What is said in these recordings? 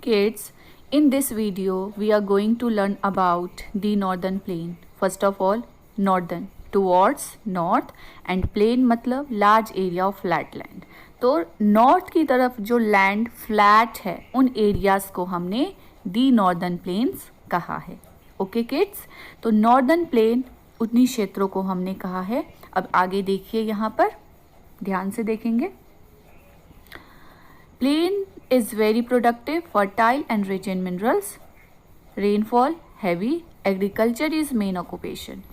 Kids, in this video, we are going to learn about the northern plain. First of all, northern, towards north, and plain मतलब large area of flat land. तो north की तरफ जो land flat है उन areas को हमने दी northern plains कहा है. ओके किड्स, तो नॉर्दर्न प्लेन उन्हीं क्षेत्रों को हमने कहा है. अब आगे देखिए, यहाँ पर ध्यान से देखेंगे. Plain is very productive, fertile and rich in minerals. Rainfall heavy. Agriculture is main occupation.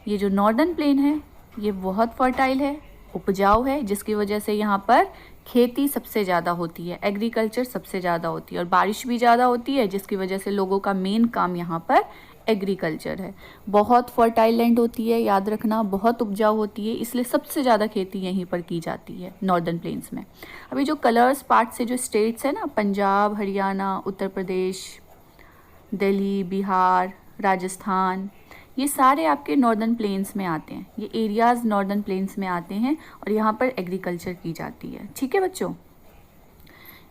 ये जो नॉर्दर्न प्लेन है ये बहुत फर्टाइल है, उपजाऊ है, जिसकी वजह से यहाँ पर खेती सबसे ज़्यादा होती है, एग्रीकल्चर सबसे ज़्यादा होती है और बारिश भी ज़्यादा होती है, जिसकी वजह से लोगों का मेन काम यहाँ पर एग्रीकल्चर है. बहुत फर्टाइल लैंड होती है, याद रखना, बहुत उपजाऊ होती है, इसलिए सबसे ज़्यादा खेती यहीं पर की जाती है नॉर्दर्न प्लेन्स में. अभी जो कलर्स पार्ट से जो स्टेट्स है ना, पंजाब, हरियाणा, उत्तर प्रदेश, दिल्ली, बिहार, राजस्थान, ये सारे आपके नॉर्दर्न प्लेन्स में आते हैं. ये एरियाज़ नॉर्दर्न प्लेन्स में आते हैं और यहाँ पर एग्रीकल्चर की जाती है. ठीक है बच्चों.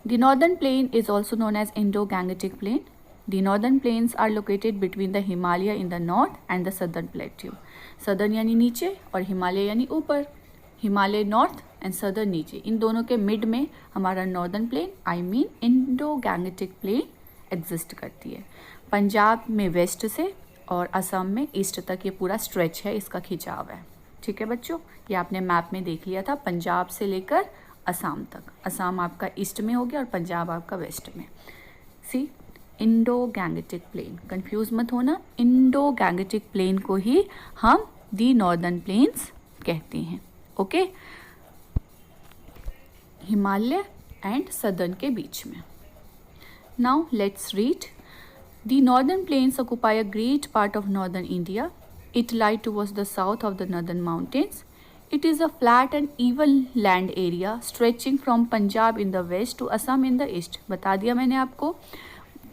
The northern plain is also known as Indo Gangetic plain. The northern plains are located between the Himalaya in the north and the southern plateau. Southern यानी नीचे और हिमालय यानी ऊपर. हिमालय नॉर्थ एंड सदर्न नीचे, इन दोनों के मिड में हमारा northern plain I mean Indo Gangetic plain exist करती है. पंजाब में वेस्ट से और असम में ईस्ट तक ये पूरा स्ट्रेच है, इसका खिंचाव है. ठीक है बच्चों, ये आपने मैप में देख लिया था, पंजाब से लेकर असम तक. असम आपका ईस्ट में हो गया और पंजाब आपका वेस्ट में. सी, इंडो गैंगेटिक प्लेन, कंफ्यूज मत होना, इंडो गैंगेटिक प्लेन को ही हम दी नॉर्दर्न प्लेन्स कहते हैं. ओके, हिमालय एंड सदर्न के बीच में. Now let's read. The northern plains occupy a great part of northern India. It lie towards the south of the northern mountains. It is a flat and even land area stretching from Punjab in the west to Assam in the east. बता दिया मैंने आपको,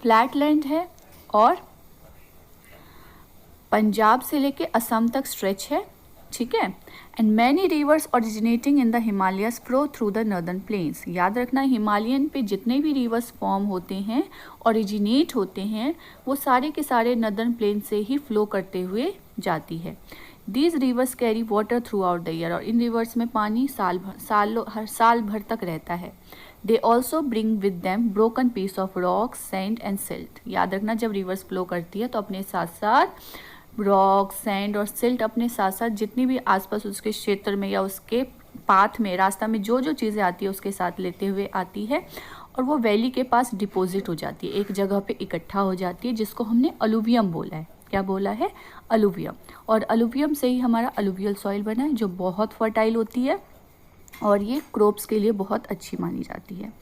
flat land है और पंजाब से लेके असम तक stretch है. ठीक है. And many reverse originating in the Himalayas flow through the northern plains. याद रखना, हिमालयन पे जितने भी रिवर्स फॉर्म होते हैं, ओरिजिनेट होते हैं, वो सारे के सारे नॉर्दर्न प्लेन से ही फ्लो करते हुए जाती है. These rivers carry water through out the year. और इन रिवर्स में पानी हर साल भर तक रहता है. They also bring with them broken piece of rock, sand and silt. याद रखना, जब रिवर्स फ्लो करती है तो अपने साथ साथ रॉक, सैंड और सिल्ट अपने साथ साथ जितनी भी आसपास उसके क्षेत्र में या उसके पाथ में, रास्ता में जो जो चीज़ें आती है उसके साथ लेते हुए आती है और वो वैली के पास डिपॉजिट हो जाती है, एक जगह पे इकट्ठा हो जाती है, जिसको हमने अलुवियम बोला है. क्या बोला है? अलुवियम. और अलुवियम से ही हमारा अलुवियल सॉइल बना है, जो बहुत फर्टाइल होती है और ये क्रॉप्स के लिए बहुत अच्छी मानी जाती है.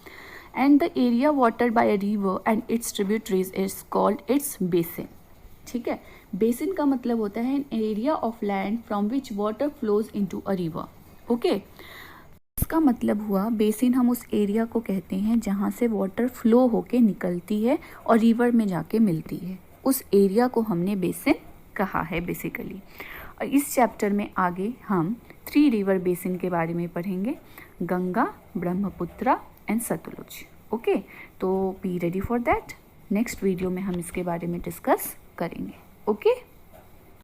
And the area watered by a river and its tributaries is called its basin. ठीक है. बेसिन का मतलब होता है an area of land from which water flows into a river. Okay, इसका मतलब हुआ बेसिन हम उस एरिया को कहते हैं जहाँ से वाटर फ्लो होके निकलती है और रिवर में जाके मिलती है. उस एरिया को हमने बेसिन कहा है बेसिकली. और इस चैप्टर में आगे हम 3 रिवर बेसिन के बारे में पढ़ेंगे, गंगा, ब्रह्मपुत्रा एंड सतलुज. ओके, तो be ready for that. Next video में हम इसके बारे में डिस्कस करेंगे. ओके.